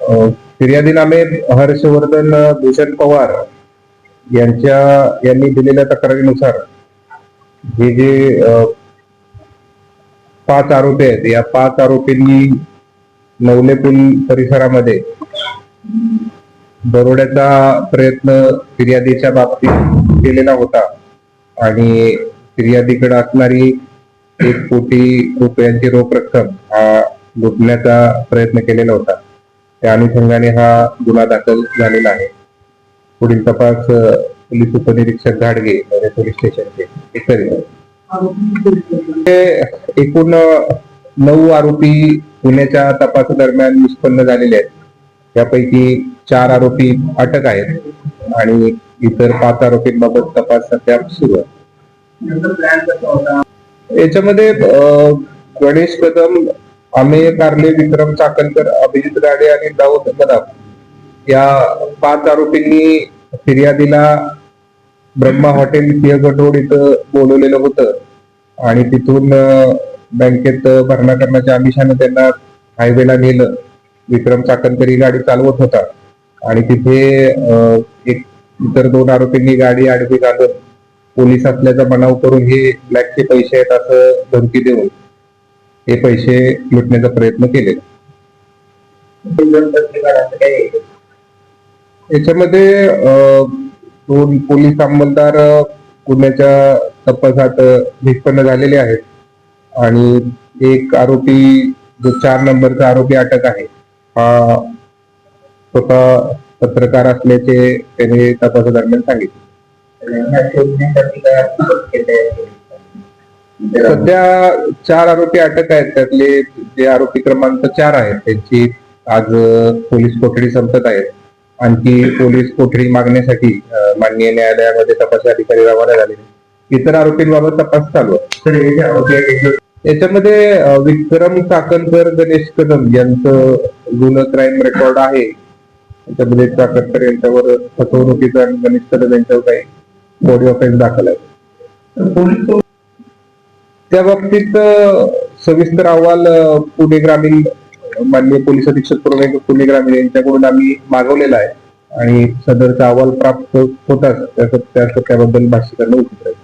फिर्यादीनामे हर्षवर्धन भूषण पवार यांनी दिलेल्या तक्रारीनुसार हे जे 5 आरोपी आहेत, या 5 आरोपींनी नवले पूल परिसरामध्ये दरोड्याचा प्रयत्न फिर्यादीच्या बाबतीत केलेला होता आणि फिर्यादीकडे असणारी 1 कोटी रुपयांची रोख रक्कम हा लुटण्याचा प्रयत्न केलेला होता. त्या अनुषंगाने हा गुन्हा दाखल झालेला आहे. पुढील तपास पोलीस उपनिरीक्षक घाडगे पोलीस स्टेशनचे करीत. एकूण 9 आरोपी गुन्ह्याच्या तपासादरम्यान निष्पन्न झालेले आहेत. यापैकी 4 आरोपी अटक आहेत आणि इतर 5 आरोपींबाबत तपास सध्या सुरू आहे. याच्यामध्ये गणेश कदम, अमेय कारले, विक्रम चाकणकर, अभिजित गाडे आणि दाऊद मदाफ या 5 आरोपींनी फिर्यादीला ब्रह्मा हॉटेल सिंहगड रोड इथं बोलवलेलं होतं आणि तिथून बँकेत भरणा करण्याच्या आमिषानं त्यांना हायवेला नेलं. विक्रम चाकणकर ही गाडी चालवत होता आणि तिथे इतर 2 आरोपींनी गाडी आडवी घालून पोलीस असल्याचा बनाव करून हे ब्लॅकचे पैसे आहेत असं धमकी देऊन हे पैसे लुटण्याचा प्रयत्न केले. याच्यामध्ये 2 पोलीस अंमलदार गुन्ह्याच्या तपासात निष्पन्न झालेले आहेत आणि 1 आरोपी जो 4 नंबरचा आरोपी अटक आहे हा स्वतः पत्रकार असल्याचे त्याने तपासादरम्यान सांगितले. सध्या 4 आरोपी अटक आहेत. त्यातले जे आरोपी क्रमांक 4 आहेत त्यांची आज पोलीस कोठडी संपत आहेत. आणखी पोलीस कोठडी मागण्यासाठी माननीय न्यायालयामध्ये तपास अधिकारी रवाना झाले. इतर आरोपींबाबत तपास चालू आहे. याच्यामध्ये विक्रम चाकणकर, गणेश कदम यांचं गुन्हा क्राईम रेकॉर्ड आहे. त्याच्यामध्ये चाकणकर यांच्यावर फसवणुकीचा आणि गणेश कदम यांच्यावर काही बॉडी ऑफेन्स दाखल आहे. त्या बाबतीत सविस्तर अहवाल पुणे ग्रामीण माननीय पोलीस अधीक्षक पुणे ग्रामीण यांच्याकडून आम्ही मागवलेला आहे आणि सदरचा अहवाल प्राप्त होताच त्याबद्दल भाष्य करणं उचित राहील.